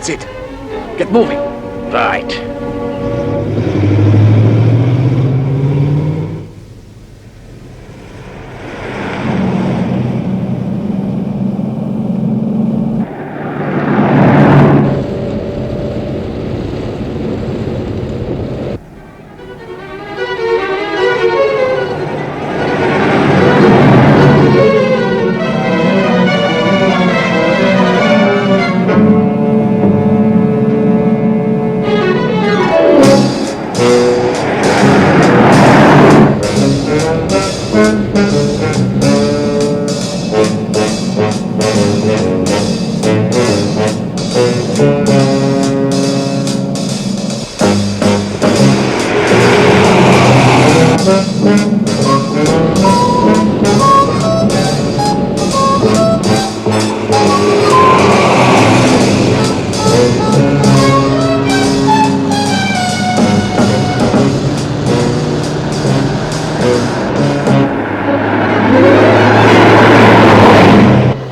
That's it. Get moving. Right.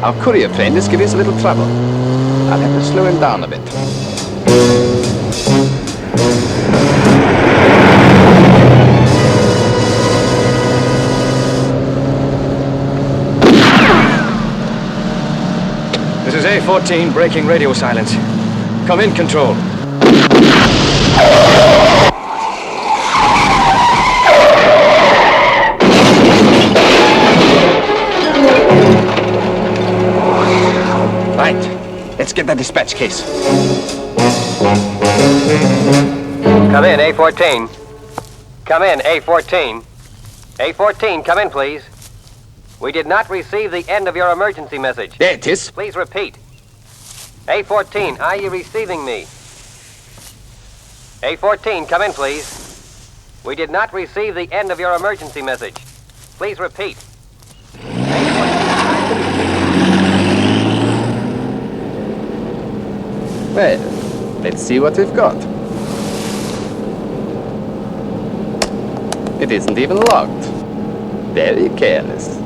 Our courier friend is giving us a little trouble. I'll have to slow him down a bit. This is A14 breaking radio silence. Come in, Control. Right. Let's get that dispatch case. Come in, A14. Come in, A14. A14, come in, please. We did not receive the end of your emergency message. There it is. Please repeat. A14, are you receiving me? A14, come in, please. We did not receive the end of your emergency message. Please repeat. Well, let's see what we've got. It isn't even locked. Very careless.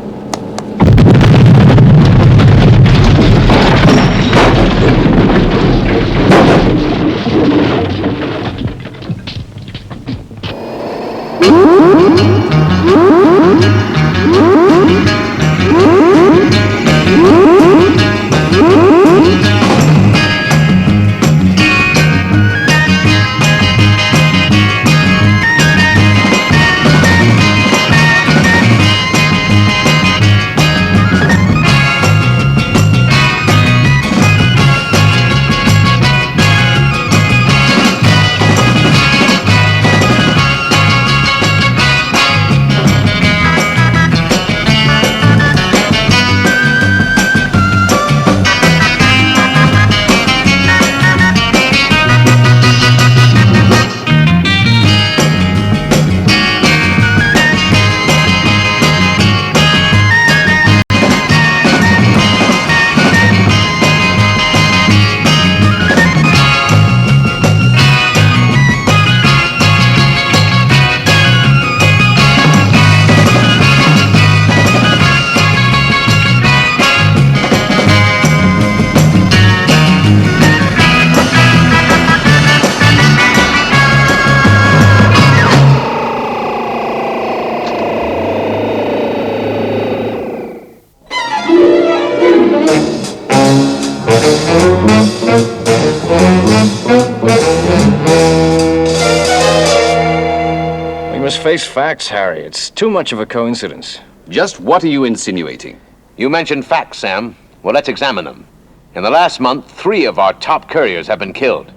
We must face facts, Harry. It's too much of a coincidence. Just what are you insinuating? You mentioned facts, Sam. Well, let's examine them. In the last month, 3 of our top couriers have been killed.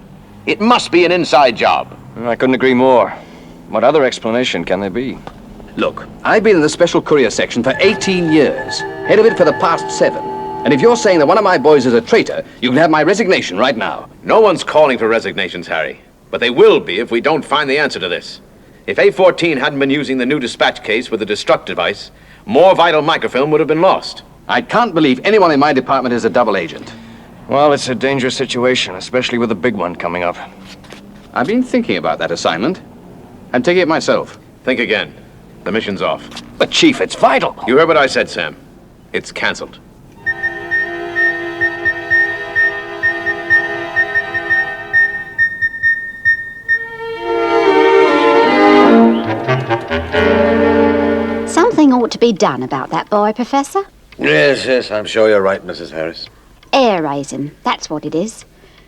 It must be an inside job. I couldn't agree more. What other explanation can there be? Look, I've been in the special courier section for 18 years. Head of it for the past 7. And if you're saying that one of my boys is a traitor, you can have my resignation right now. No one's calling for resignations, Harry. But they will be if we don't find the answer to this. If A14 hadn't been using the new dispatch case with a destruct device, more vital microfilm would have been lost. I can't believe anyone in my department is a double agent. Well, it's a dangerous situation, especially with a big one coming up. I've been thinking about that assignment. I'm taking it myself. Think again. The mission's off. But, Chief, it's vital. You heard what I said, Sam. It's canceled. to be done about that boy, Professor? Yes, I'm sure you're right, Mrs. Harris. Air-raising, that's what it is.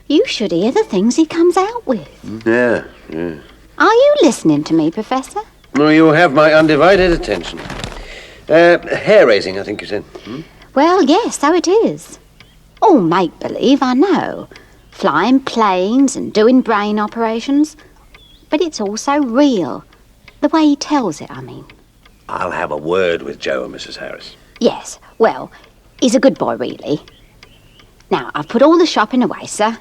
You should hear the things he comes out with. Yeah. Are you listening to me, Professor? No, you have my undivided attention. Hair-raising, I think you said. Well, yes, so it is. All make-believe, I know. Flying planes and doing brain operations. But it's also real. The way he tells it, I mean. I'll have a word with Joe, Mrs. Harris. Yes, well, he's a good boy, really. Now, I've put all the shopping away, sir.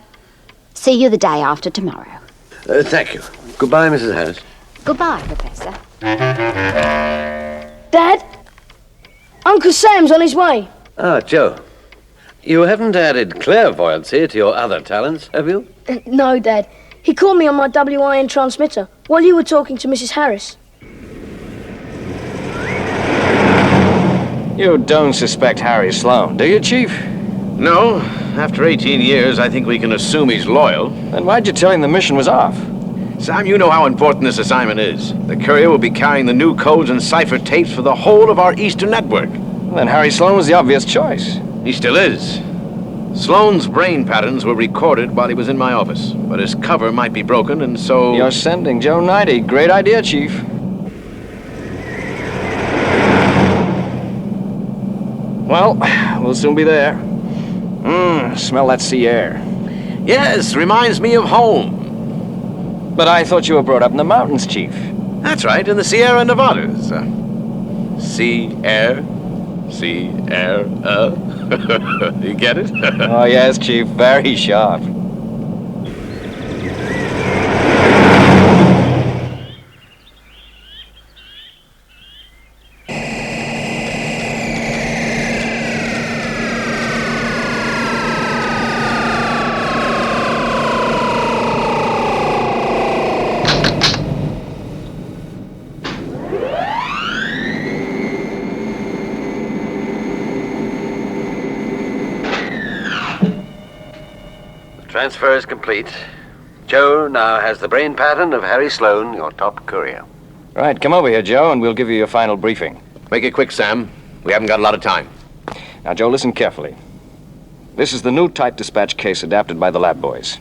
See you the day after tomorrow. Thank you. Goodbye, Mrs. Harris. Goodbye, Professor. Dad? Uncle Sam's on his way. Ah, Joe. You haven't added clairvoyancy to your other talents, have you? No, Dad. He called me on my WIN transmitter while you were talking to Mrs. Harris. You don't suspect Harry Sloan, do you, Chief? No. After 18 years, I think we can assume he's loyal. Then why'd you tell him the mission was off? Sam, you know how important this assignment is. The courier will be carrying the new codes and cipher tapes for the whole of our Eastern network. Then Harry Sloan was the obvious choice. He still is. Sloan's brain patterns were recorded while he was in my office, but his cover might be broken, and so... You're sending Joe 90. Great idea, Chief. Well, we'll soon be there. Smell that sea air. Yes, reminds me of home. But I thought you were brought up in the mountains, Chief. That's right, in the Sierra Nevadas. Sea air. Sea air. You get it? Oh, yes, Chief. Very sharp. Transfer is complete. Joe now has the brain pattern of Harry Sloan, your top courier. Right, come over here, Joe, and we'll give you your final briefing. Make it quick, Sam. We haven't got a lot of time. Now, Joe, listen carefully. This is the new type dispatch case adapted by the lab boys.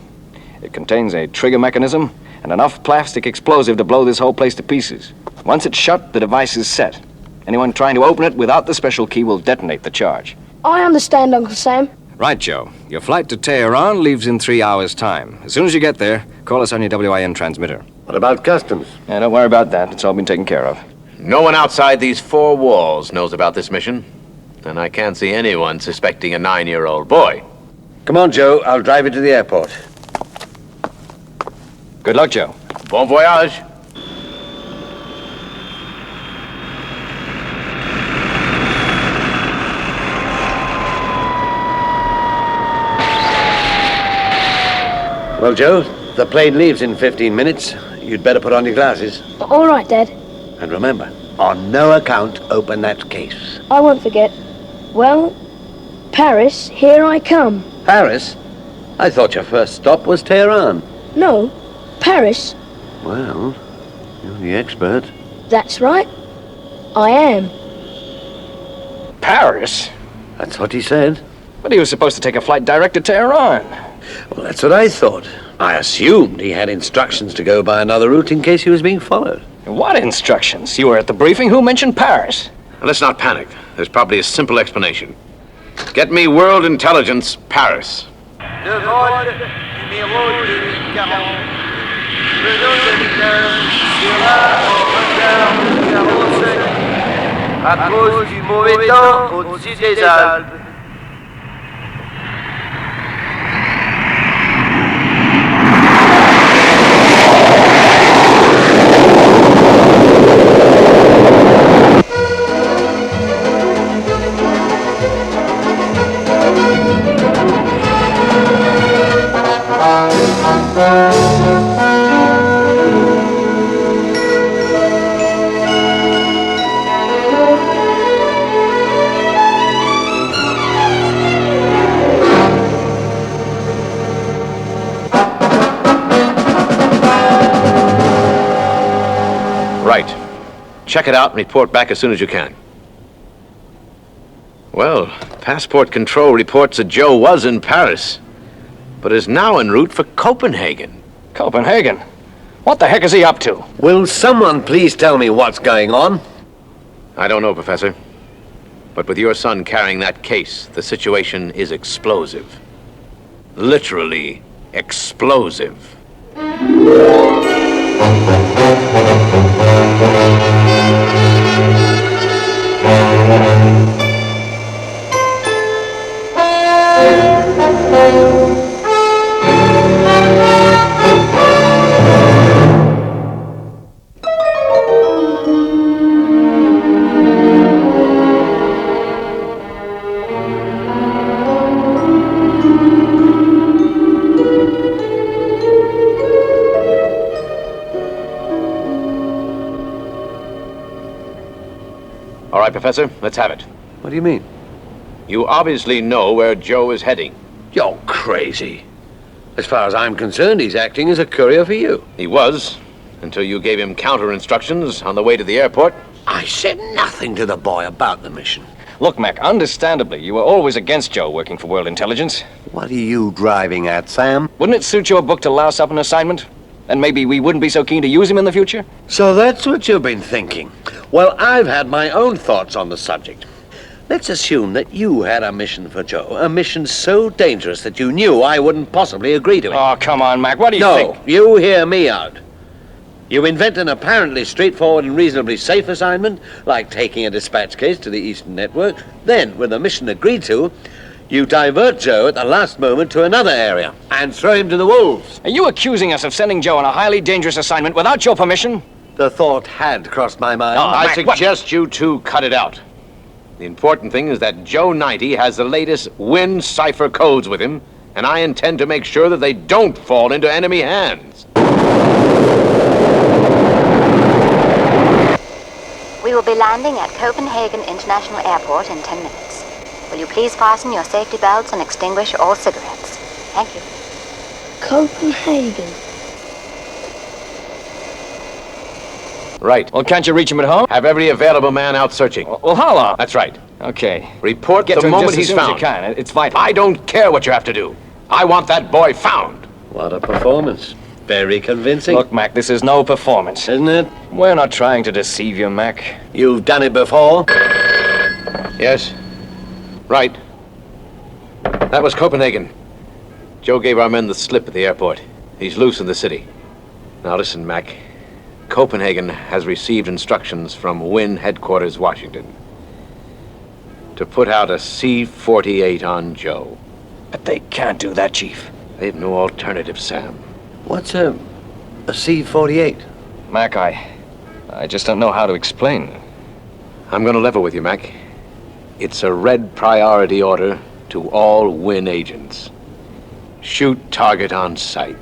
It contains a trigger mechanism and enough plastic explosive to blow this whole place to pieces. Once it's shut, the device is set. Anyone trying to open it without the special key will detonate the charge. I understand, Uncle Sam. Right, Joe. Your flight to Tehran leaves in 3 hours' time. As soon as you get there, call us on your WIN transmitter. What about customs? Yeah, don't worry about that. It's all been taken care of. No one outside these 4 walls knows about this mission. And I can't see anyone suspecting a 9-year-old boy. Come on, Joe. I'll drive you to the airport. Good luck, Joe. Bon voyage. Well, Joe, the plane leaves in 15 minutes. You'd better put on your glasses. All right, Dad. And remember, on no account open that case. I won't forget. Well, Paris, here I come. Paris? I thought your first stop was Tehran. No, Paris. Well, you're the expert. That's right. I am. Paris? That's what he said. But he was supposed to take a flight direct to Tehran. Well, that's what I thought. I assumed he had instructions to go by another route in case he was being followed. What instructions? You were at the briefing. Who mentioned Paris? Let's not panic. There's probably a simple explanation. Get me World Intelligence, Paris. À cause du mauvais temps au-dessus des Alpes. Right. Check it out and report back as soon as you can. Well, passport control reports that Joe was in Paris, but is now en route for Copenhagen. Copenhagen? What the heck is he up to? Will someone please tell me what's going on? I don't know, Professor. But with your son carrying that case, the situation is explosive. Literally explosive. All right, Professor, let's have it. What do you mean? You obviously know where Joe is heading. You're crazy. As far as I'm concerned, he's acting as a courier for you. He was, until you gave him counter instructions on the way to the airport. I said nothing to the boy about the mission. Look, Mac, understandably, you were always against Joe working for World Intelligence. What are you driving at, Sam? Wouldn't it suit your book to louse up an assignment? And maybe we wouldn't be so keen to use him in the future? So that's what you've been thinking. Well, I've had my own thoughts on the subject. Let's assume that you had a mission for Joe, a mission so dangerous that you knew I wouldn't possibly agree to it. Oh, come on, Mac, what do you think? No, you hear me out. You invent an apparently straightforward and reasonably safe assignment, like taking a dispatch case to the Eastern Network. Then, with the mission agreed to, you divert Joe at the last moment to another area and throw him to the wolves. Are you accusing us of sending Joe on a highly dangerous assignment without your permission? The thought had crossed my mind. Oh, I Mac, suggest you two cut it out. The important thing is that Joe 90 has the latest WIN cipher codes with him, and I intend to make sure that they don't fall into enemy hands. We will be landing at Copenhagen International Airport in 10 minutes. Will you please fasten your safety belts and extinguish all cigarettes? Thank you. Copenhagen. Right. Well, can't you reach him at home? Have every available man out searching. Well, how long? That's right. Okay. Report Get the to him moment just as he's soon as found. you can. It's vital. I don't care what you have to do. I want that boy found. What a performance. Very convincing. Look, Mac, this is no performance. Isn't it? We're not trying to deceive you, Mac. You've done it before. Yes. Right. That was Copenhagen. Joe gave our men the slip at the airport. He's loose in the city. Now listen, Mac. Copenhagen has received instructions from WIN headquarters, Washington, to put out a C-48 on Joe. But they can't do that, Chief. They have no alternative, Sam. What's a C-48? Mac, I just don't know how to explain. I'm going to level with you, Mac. It's a red priority order to all WIN agents. Shoot target on sight.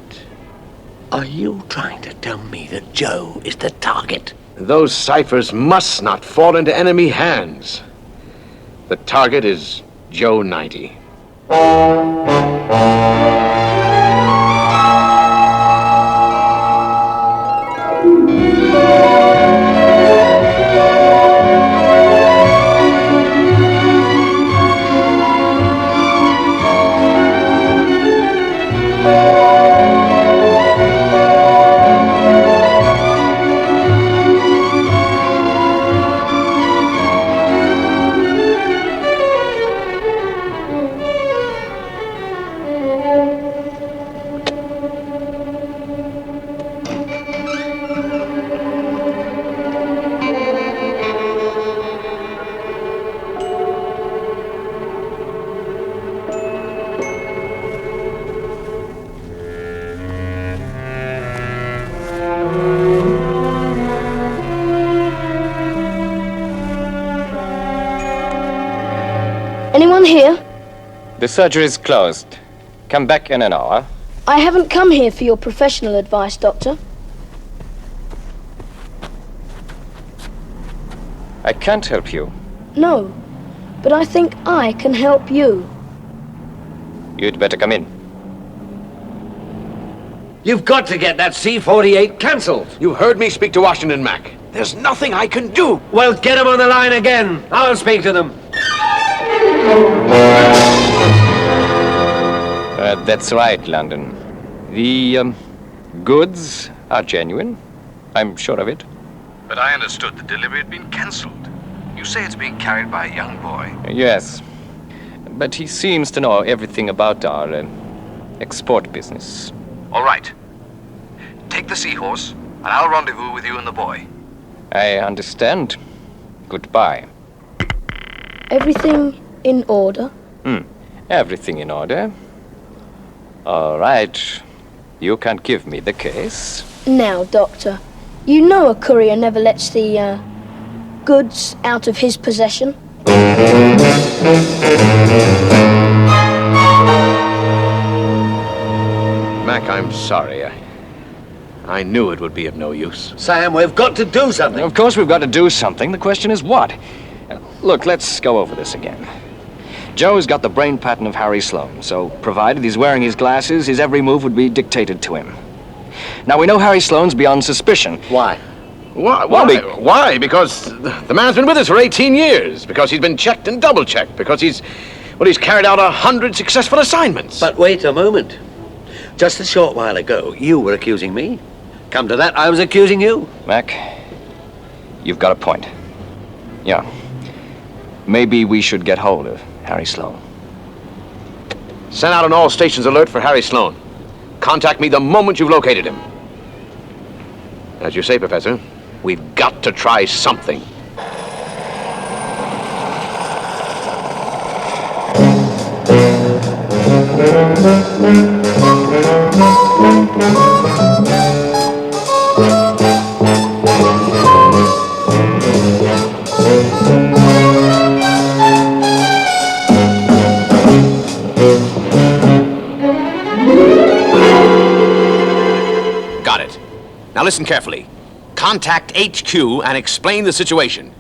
Are you trying to tell me that Joe is the target? Those ciphers must not fall into enemy hands. The target is Joe 90. Anyone here? The surgery is closed. Come back in an hour. I haven't come here for your professional advice, Doctor. I can't help you. No, but I think I can help you. You'd better come in. You've got to get that C-48 cancelled. You heard me speak to Washington, Mac. There's nothing I can do. Well, get them on the line again. I'll speak to them. That's right, London. The goods are genuine. I'm sure of it. But I understood the delivery had been cancelled. You say it's being carried by a young boy. Yes. But he seems to know everything about our export business. All right. Take the seahorse, and I'll rendezvous with you and the boy. I understand. Goodbye. Everything in order? Everything in order. All right. You can give me the case. Now, Doctor, you know a courier never lets the goods out of his possession. Mac, I'm sorry. I knew it would be of no use. Sam, we've got to do something. Of course we've got to do something. The question is what? Look, let's go over this again. Joe's got the brain pattern of Harry Sloane, so provided he's wearing his glasses, his every move would be dictated to him. Now, we know Harry Sloane's beyond suspicion. Why? Why? Because the man's been with us for 18 years. Because he's been checked and double-checked. Because he's carried out 100 successful assignments. But wait a moment. Just a short while ago, you were accusing me. Come to that, I was accusing you. Mac, you've got a point. Yeah. Maybe we should get hold of Harry Sloane. Send out an all-stations alert for Harry Sloane. Contact me the moment you've located him. As you say, Professor, we've got to try something. Got it. Now listen carefully. Contact HQ and explain the situation.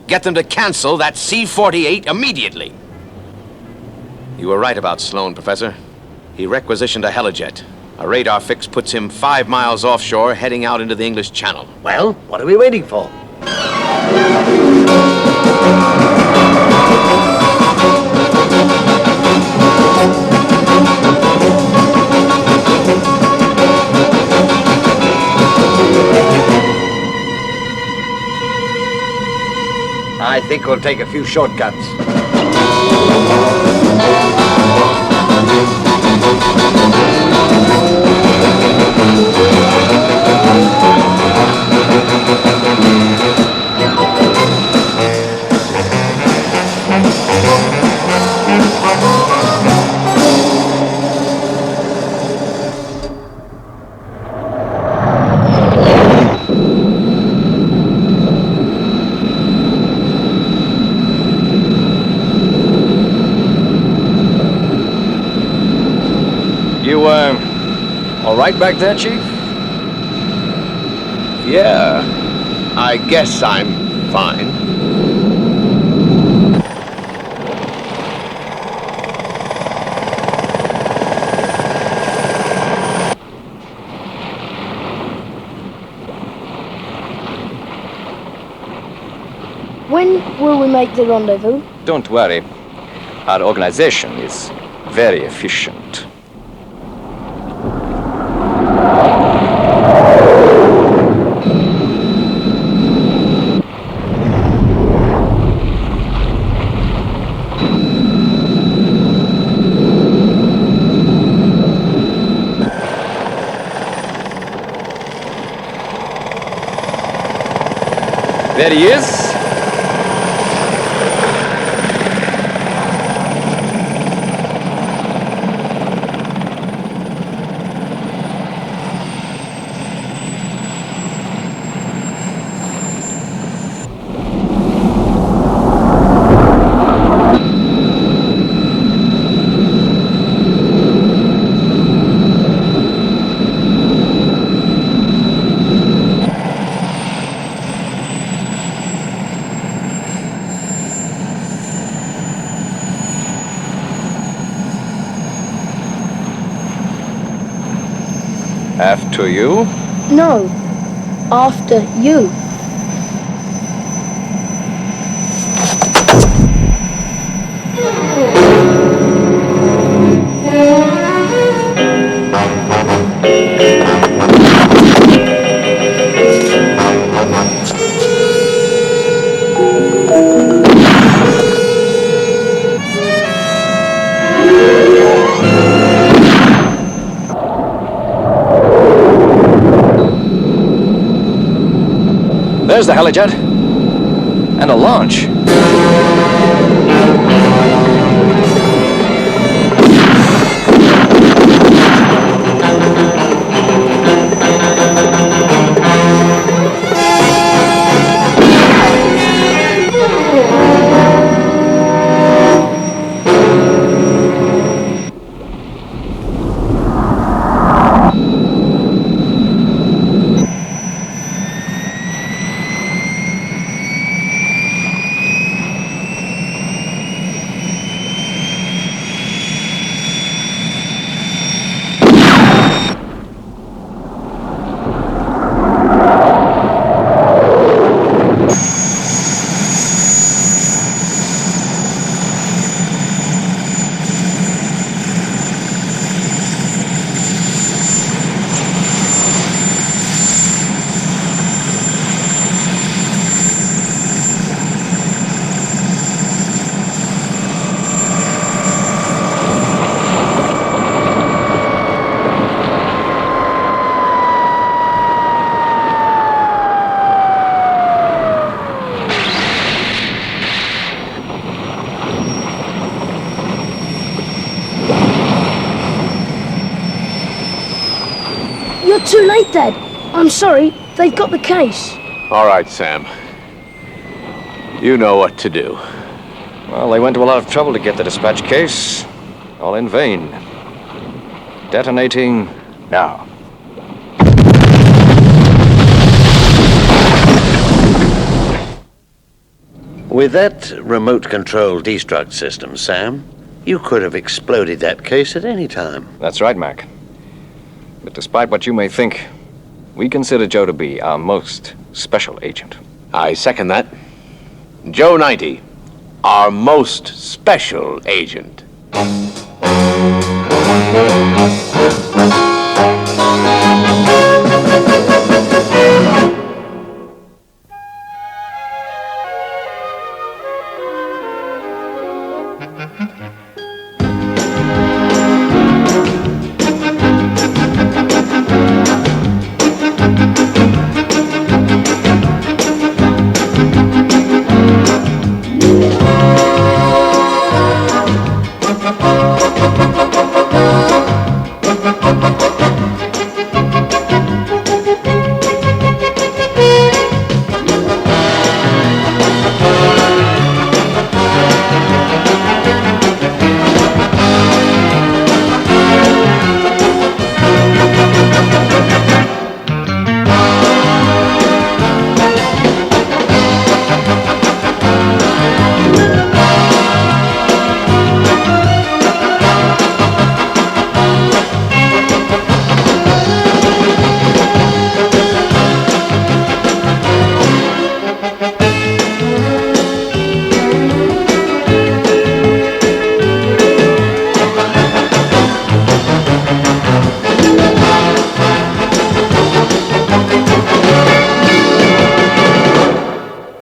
Get them to cancel that C-48 immediately. You were right about Sloane, Professor. He requisitioned a helijet. A radar fix puts him 5 miles offshore, heading out into the English Channel. Well, what are we waiting for? I think we'll take a few shortcuts. You, all right back there, Chief? Yeah, I guess I'm fine. When will we make the rendezvous? Don't worry. Our organization is very efficient. There he is. After you? No, after you. There's the helijet. And a launch. You're too late, Dad. I'm sorry. They've got the case. All right, Sam. You know what to do. Well, they went to a lot of trouble to get the dispatch case. All in vain. Detonating now. With that remote control destruct system, Sam, you could have exploded that case at any time. That's right, Mac. But despite what you may think, we consider Joe to be our most special agent. I second that. Joe 90, our most special agent.